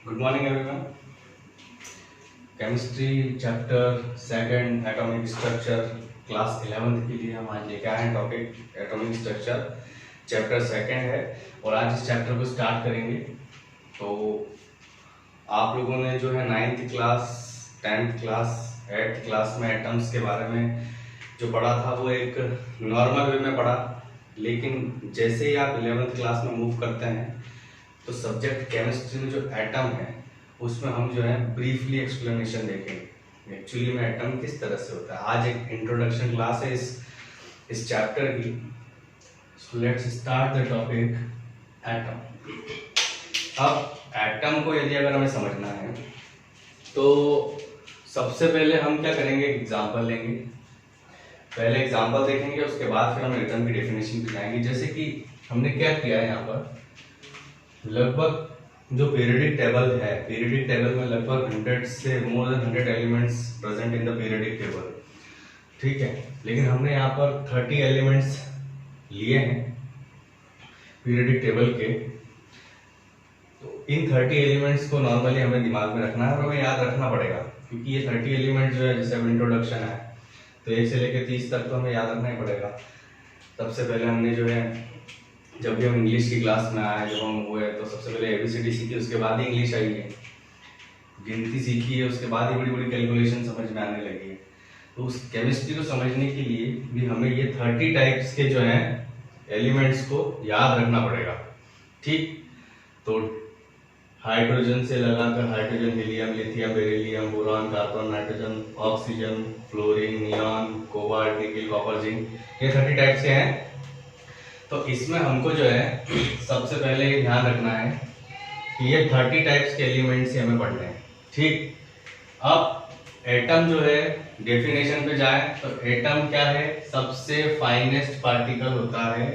Good morning everyone. Chemistry chapter second atomic structure class 11th के लिए हम आज लेके आए हैं topic atomic structure chapter second है और आज इस चैप्टर को स्टार्ट करेंगे। तो आप लोगों ने जो है 9th class 10th class 8th class में एटम्स के बारे में जो पढ़ा था वो एक नॉर्मल वे में पढ़ा, लेकिन जैसे ही आप 11th क्लास में मूव करते हैं तो सब्जेक्ट केमिस्ट्री में जो एटम है उसमें हम जो है ब्रीफली एक्सप्लेनेशन देखेंगे एक्चुअली में एटम किस तरह से होता है। आज एक इंट्रोडक्शन क्लास है इस चैप्टर की। So let's start the topic atom. अब एटम को यदि अगर हमें समझना है तो सबसे पहले हम क्या करेंगे, एग्जांपल लेंगे। पहले एग्जांपल देखेंगे, उसके बाद फिर हम एटम की डेफिनेशन पे जाएंगे। जैसे कि हमने क्या किया है, यहाँ पर लगभग जो पीरियडिक टेबल है, पीरियडिक टेबल में लगभग 100 से more than 100 elements present in the periodic table, ठीक है। लेकिन हमने यहाँ पर 30 एलिमेंट्स लिए हैं पीरियडिक टेबल के। तो इन 30 एलिमेंट्स को नॉर्मली हमें दिमाग में रखना है और हमें याद रखना पड़ेगा, क्योंकि ये 30 एलिमेंट जो है, जैसे अब इंट्रोडक्शन है तो 1 से लेकर 30 तक तो हमें याद रखना ही पड़ेगा। सबसे पहले हमने जो है, जब भी हम इंग्लिश की क्लास में आए, जब हम हुए तो सबसे पहले ABCD सीखी, उसके बाद ही इंग्लिश आई है। गिनती सीखी है, उसके बाद ही बड़ी बड़ी कैलकुलेशन समझ में आने लगी है। तो उस केमिस्ट्री को समझने के लिए भी हमें ये 30 टाइप्स के जो हैं एलिमेंट्स को याद रखना पड़ेगा, ठीक। तो हाइड्रोजन से लगाकर hydrogen, helium, lithium, beryllium, boron, carbon, nitrogen, oxygen, fluorine, neon, cobalt, nickel, copper, zinc, ये 30 टाइप्स के हैं। तो इसमें हमको जो है सबसे पहले ये ध्यान रखना है कि ये 30 टाइप्स के एलिमेंट्स ही हमें पढ़ने हैं, ठीक। अब एटम जो है, डेफिनेशन पे जाए तो एटम क्या है, सबसे फाइनेस्ट पार्टिकल होता है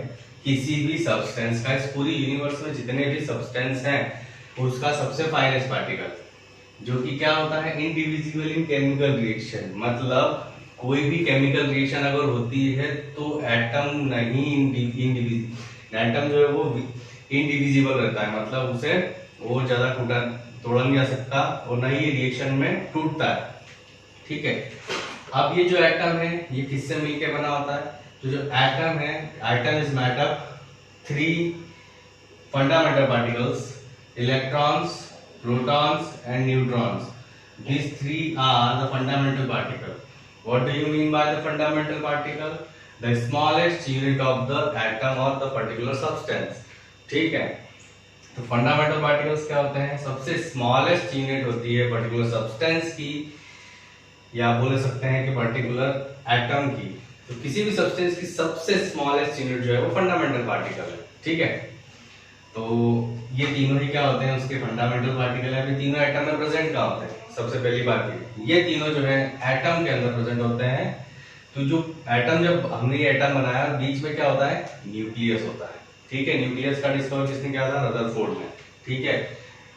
किसी भी सब्सटेंस का। इस पूरी यूनिवर्स में जितने भी सब्सटेंस हैं उसका सबसे फाइनेस्ट पार्टिकल, जो कि क्या होता है, इनडिविजिबल इन केमिकल रिएक्शन। मतलब कोई भी केमिकल रिएक्शन अगर होती है तो एटम नहीं, एटम जो है वो इनडिविजिबल रहता है, मतलब उसे और ज्यादा तोड़ा नहीं जा सकता और न ही रिएक्शन में टूटता है, ठीक है। अब ये जो एटम है ये किससे मिलकर बना होता है, तो जो एटम है, atom is made up 3 fundamental particles, electrons, protons and neutrons. These 3 are the fundamental particle. What do you mean by the fundamental particle? The smallest unit of the atom or the particular substance, ठीक है। तो fundamental particles क्या होते हैं, सबसे smallest unit होती है particular substance की, या बोल सकते हैं कि पर्टिकुलर एटम की। तो किसी भी सब्सटेंस की सबसे स्मॉलेस्ट यूनिट जो है वो फंडामेंटल पार्टिकल है, ठीक है। तो ये तीनों ही क्या होते हैं, उसके फंडामेंटल पार्टिकल है। ये तीनों एटम में प्रेजेंट कहाँ होते हैं, सबसे पहली बात ये तीनों जो है एटम के अंदर प्रेजेंट होते हैं। तो जो एटम, जब हमने ये एटम बनाया, बीच में क्या होता है, न्यूक्लियस होता है, ठीक है। न्यूक्लियस का डिस्कवर किसने किया था, रदरफोर्ड ने, ठीक है।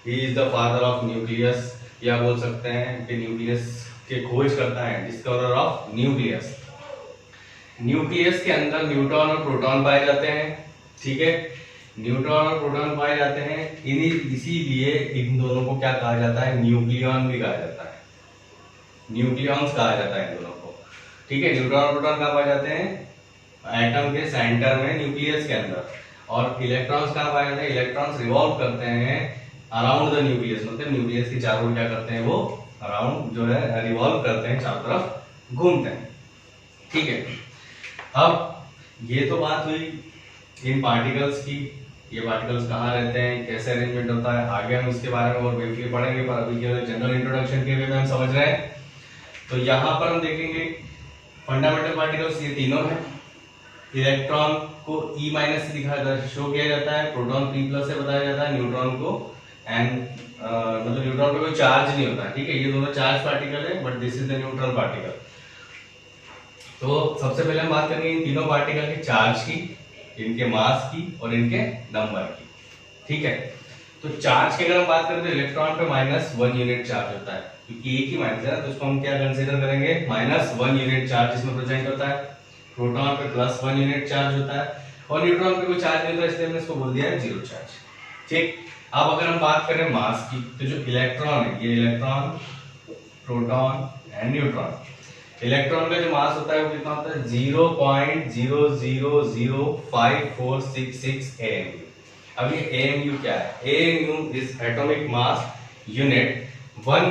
He is the father of nucleus, या बोल सकते हैं कि न्यूक्लियस के खोज करता है, डिस्कवरर ऑफ न्यूक्लियस। न्यूक्लियस के अंदर न्यूट्रॉन और प्रोटॉन पाए जाते हैं, ठीक है। न्यूट्रॉन और प्रोटॉन पाए जाते हैं, इसीलिए इन दोनों को क्या कहा जाता है, न्यूक्लियॉन भी कहा जाता है, न्यूक्लियॉन्स कहा जाता है इन दोनों को, ठीक है। न्यूट्रॉन और प्रोटॉन कहाँ पाए जाते हैं, एटम के सेंटर में, न्यूक्लियस के अंदर। और इलेक्ट्रॉन्स कहाँ पाए जाते हैं, इलेक्ट्रॉन्स रिवॉल्व करते हैं अराउंड द न्यूक्लियस, मतलब न्यूक्लियस के चारों ओर क्या करते हैं, वो अराउंड जो है रिवॉल्व करते हैं, चारों तरफ घूमते हैं, ठीक है। अब ये तो बात हुई इन पार्टिकल्स की, ये पार्टिकल्स कहाँ रहते हैं, कैसे अरेंजमेंट होता है, आगे हम इसके बारे में और ब्रीफली पढ़ेंगे, पर अभी केवल जनरल इंट्रोडक्शन के वे में हम समझ रहे हैं। तो यहाँ पर हम देखेंगे फंडामेंटल पार्टिकल्स ये तीनों हैं। इलेक्ट्रॉन को E- से दिखाया, शो किया जाता है, प्रोटॉन P+ से बताया जाता है, न्यूट्रॉन को मतलब न्यूट्रॉन पे कोई चार्ज नहीं होता है, ठीक है। ये दोनों चार्ज पार्टिकल है, but this is the neutral particle. तो सबसे पहले हम बात करेंगे इन तीनों पार्टिकल के चार्ज की, इनके मास की और इनके नंबर की, ठीक है। तो चार्ज की अगर हम बात करें तो इलेक्ट्रॉन पे -1 यूनिट चार्ज होता है, क्योंकि एक ही माइनस है, तो इसको हम क्या कंसीडर करेंगे, -1 यूनिट चार्ज इसमें प्रेजेंट होता है। प्रोटॉन पे +1 यूनिट चार्ज होता है और न्यूट्रॉन पे कोई चार्ज नहीं होता, इसलिए हमने इसको बोल दिया है 0 चार्ज, ठीक। अब अगर हम बात करें मास की, तो जो इलेक्ट्रॉन है, ये electron, proton and neutron, electron का जो मास होता है वो कितना होता है 0.0005466 AMU। अब ये AMU क्या है? AMU is atomic mass unit. 1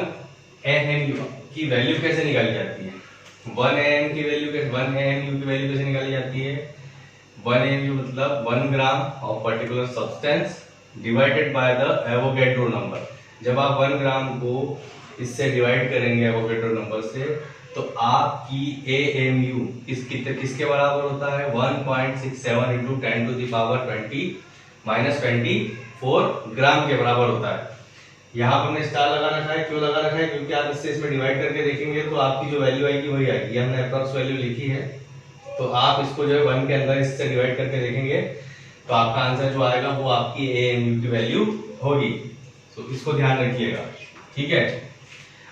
AMU की वैल्यू कैसे निकाली जाती है? 1 AMU की वैल्यू कैसे निकाली जाती है? 1 AMU मतलब 1 gram of particular substance divided by the Avogadro number. जब आप 1 ग्राम को इससे डिवाइड करेंगे एवोगैड्रो नंबर से, तो आपकी AMU किसके बराबर होता है? 1.67 इंटू 10 टू द पावर 20-24 ग्राम के बराबर होता है। यहाँ पर हमने स्टार लगा रखा है, क्यों लगा रखा है? क्योंकि आप इससे इसमें डिवाइड करके देखेंगे तो आपकी जो वैल्यू आएगी वही आएगी। ये हमने अप्रॉक्स वैल्यू लिखी है, तो आप इसको जो है 1 के अंदर इससे डिवाइड करके देखेंगे तो आपका आंसर जो आएगा वो आपकी AMU की वैल्यू होगी। तो इसको ध्यान रखिएगा, ठीक है।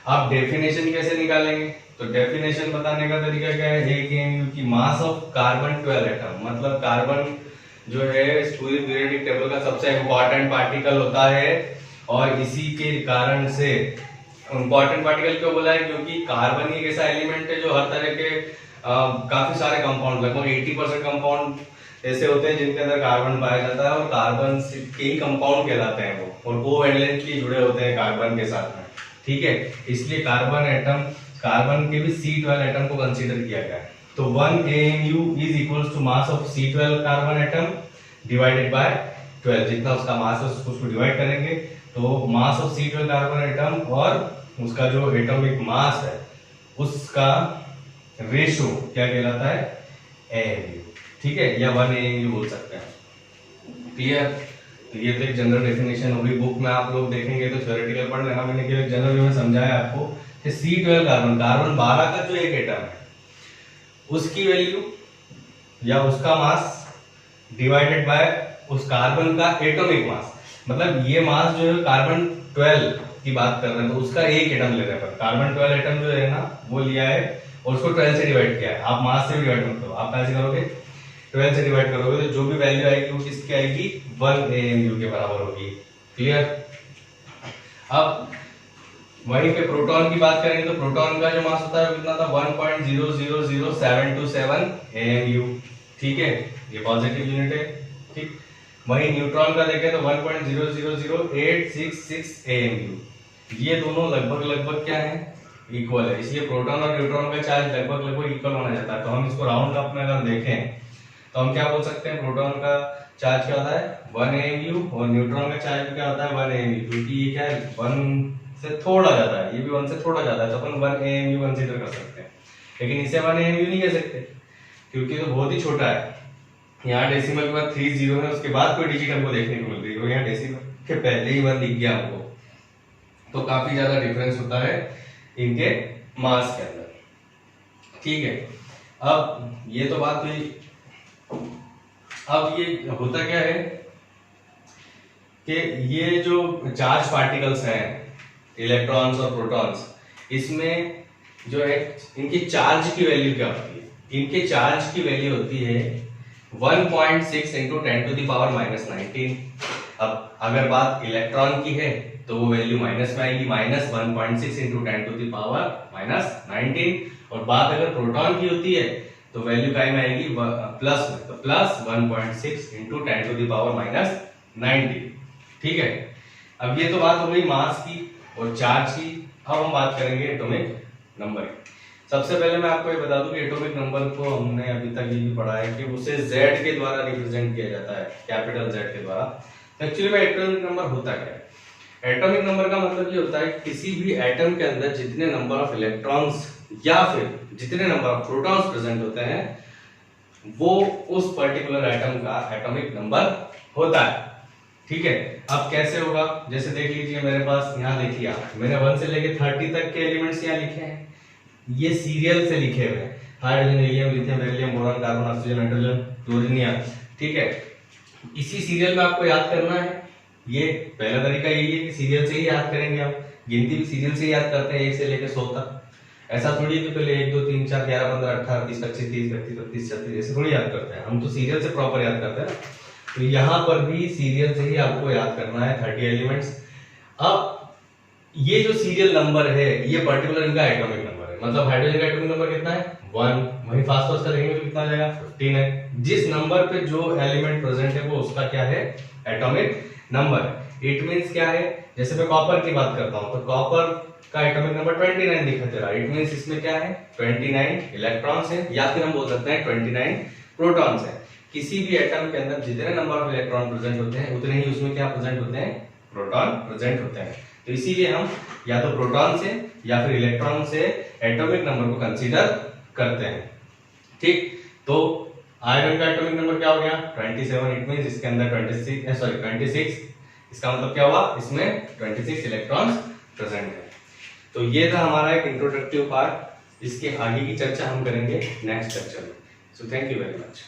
आप डेफिनेशन कैसे निकालेंगे? तो डेफिनेशन बताने का तरीका क्या है? एक AMU की मास ऑफ कार्बन 12 एटम, मतलब कार्बन जो है इस पूरी पीरियोडिक टेबल का सबसे इंपॉर्टेंट पार्टिकल होता है, और इसी के कारण से इंपॉर्टेंट पार्टिकल क्यों बोला है? क्योंकि कार्बन एक ऐसा एलिमेंट है जो हर तरह के काफी सारे कंपाउंड, लगभग 80% कंपाउंड ऐसे होते हैं जिनके अंदर कार्बन पाया जाता है, और कार्बन के ही कंपाउंड कहलाते हैं वो, और कोवैलेंटली जुड़े होते हैं कार्बन के साथ में, ठीक है। इसलिए कार्बन के भी C12 एटम को कंसीडर किया गया है। तो 1 AMU is equals to mass of C12 carbon atom divided by 12। जितना उसका मास है उसको डिवाइड करेंगे तो मास ऑफ C12 कार्बन एटम और उसका जो एटॉमिक मास है उसका रेशो क्या कहलाता है? AMU, ठीक है, या 1 AMU बोल सकते हैं। क्लियर? तो ये तो एक जनरल डेफिनेशन होगी। बुक में आप लोग देखेंगे तो थ्योरेटिकल पढ़ लेना, मैंने केवल जनरल में समझाया आपको कि C12 कार्बन 12 का जो एक एटम है उसकी वैल्यू या उसका मास डिवाइडेड बाय उस कार्बन का एटॉमिक मास, मतलब ये मास जो है कार्बन 12 की बात कर रहे हैं तो उसका एक एटम ले रहे हैं, कार्बन 12 एटम जो है ना वो लिया है और उसको 12 से डिवाइड किया है। आप मास से डिवाइड मत करो, आप कैसे करोगे? 12 से डिवाइड करोगे तो जो भी वैल्यू आएगी वो किसकी आएगी? 1 AMU के बराबर होगी। क्लियर? अब वहीं पे प्रोटॉन की बात करेंगे तो प्रोटॉन का जो मास होता है कितना था? 1.000727 AMU, ठीक है, ये पॉजिटिव यूनिट है, ठीक। वहीं न्यूट्रॉन का देखें तो 1.000866 AMU। ये दोनों लगभग क्या है? इक्वल है, इसलिए प्रोटॉन और न्यूट्रॉन का चार्ज लगभग इक्वल माना जाता है। तो हम इसको राउंड अप में अगर देखें तो हम क्या बोल सकते हैं? प्रोटॉन का चार्ज क्या होता है? 1 AMU, और न्यूट्रॉन का चार्ज क्या होता है? 1 AMU, क्योंकि ये क्या है? 1 से थोड़ा ज्यादा है, ये भी 1 से थोड़ा ज्यादा है, तो अपन 1 AMU कंसीडर कर सकते हैं। लेकिन इसे 1 AMU नहीं कह सकते क्योंकि तो बहुत ही छोटा है। यहाँ डेसिमल के बाद 3 जीरो है, उसके बाद कोई डिजिट हमको देखने को मिल रही है, यहाँ डेसिमल के पहले ही 1 दिख गया हमको, तो काफी ज्यादा डिफरेंस होता है इनके मास के अंदर, ठीक है। अब ये तो बात हुई। अब ये होता क्या है कि ये जो चार्ज पार्टिकल्स हैं, इलेक्ट्रॉन्स और प्रोटॉन्स, इसमें जो है इनकी चार्ज की वैल्यू क्या होती है? इनके चार्ज की वैल्यू होती है 1.6 इंटू 10 टू द पावर -19। अब अगर बात इलेक्ट्रॉन की है तो वो वैल्यू माइनस में आएगी, -1.6 इंटू 10 टू द पावर -19, और बात अगर प्रोटॉन की होती है तो वैल्यू काय में आएगी? प्लस में, तो +1.6 इंटू 10 टू द पावर -19, ठीक है। अब ये तो बात हो गई मास की और चार्ज की। अब हम बात करेंगे एटॉमिक नंबर की। सबसे पहले मैं आपको ये बता दूं कि एटॉमिक नंबर को हमने अभी तक ये भी पढ़ा है कि उसे Z के द्वारा रिप्रेजेंट किया जाता है, कैपिटल Z के द्वारा। एक्चुअली में एटॉमिक नंबर होता क्या है? एटॉमिक नंबर का मतलब ये होता है किसी भी एटम के अंदर जितने नंबर ऑफ इलेक्ट्रॉन्स या फिर जितने नंबर ऑफ प्रोटॉन्स प्रेजेंट होते हैं वो उस पर्टिकुलर एटम का एटॉमिक नंबर होता है, ठीक है। अब कैसे होगा? जैसे देख लीजिए मेरे पास, यहाँ देखिए आप, मैंने 1 से लेके 30 तक के एलिमेंट्स यहाँ लिखे हैं, ये सीरियल से लिखे हुए हैं, hydrogen, helium, lithium, beryllium, boron, carbon, oxygen, nitrogen, chlorine, ठीक है। इसी सीरियल में आपको याद करना है। ये पहला तरीका यही है कि सीरियल से ही याद करेंगे आप, गिनती भी सीरियल से याद करते हैं 1 से लेकर 100 तक। ऐसा थोड़ी है कि पहले 1 2 3 4 11 15 18 20 25 30 31 32 33 ऐसे थोड़ी याद करते हैं हम, तो सीरियल से प्रॉपर याद करते हैं। तो यहाँ पर भी सीरियल से ही आपको याद करना है 30 एलिमेंट्स। अब ये जो सीरियल नंबर है ये पर्टिकुलर इनका एटॉमिक नंबर है, मतलब हाइड्रोजन का एटॉमिक नंबर कितना है 1, वही फास्फोरस का देखेंगे तो कितना आ जाएगा 15 है। जिस नंबर पे जो एलिमेंट प्रेजेंट है वो उसका क्या है एटॉमिक नंबर है। इट मींस क्या है, जैसे मैं कॉपर की बात करता हूं तो कॉपर का एटॉमिक नंबर 29 दिखा दे रहा है। इट मींस इसमें क्या है 29 इलेक्ट्रॉन्स हैं, या फिर हम बोल सकते हैं 29 प्रोटॉन्स हैं। किसी भी एटम के अंदर जितने नंबर ऑफ इलेक्ट्रॉन प्रेजेंट होते हैं उतने ही उसमें क्या प्रेजेंट होते हैं प्रोटॉन प्रेजेंट होते हैं। तो इसीलिए हम या तो प्रोटॉन से या फिर इलेक्ट्रॉन से एटॉमिक नंबर को कंसीडर करते हैं। ठीक, तो आयरन का एटॉमिक नंबर क्या हो गया 27। इट मींस इसके अंदर 26, इसका मतलब क्या हुआ इसमें 26 इलेक्ट्रॉन्स प्रेजेंट है। तो ये था हमारा एक इंट्रोडक्टिव पार्ट, इसके आगे की चर्चा हम करेंगे नेक्स्ट लेक्चर में। So thank you very much.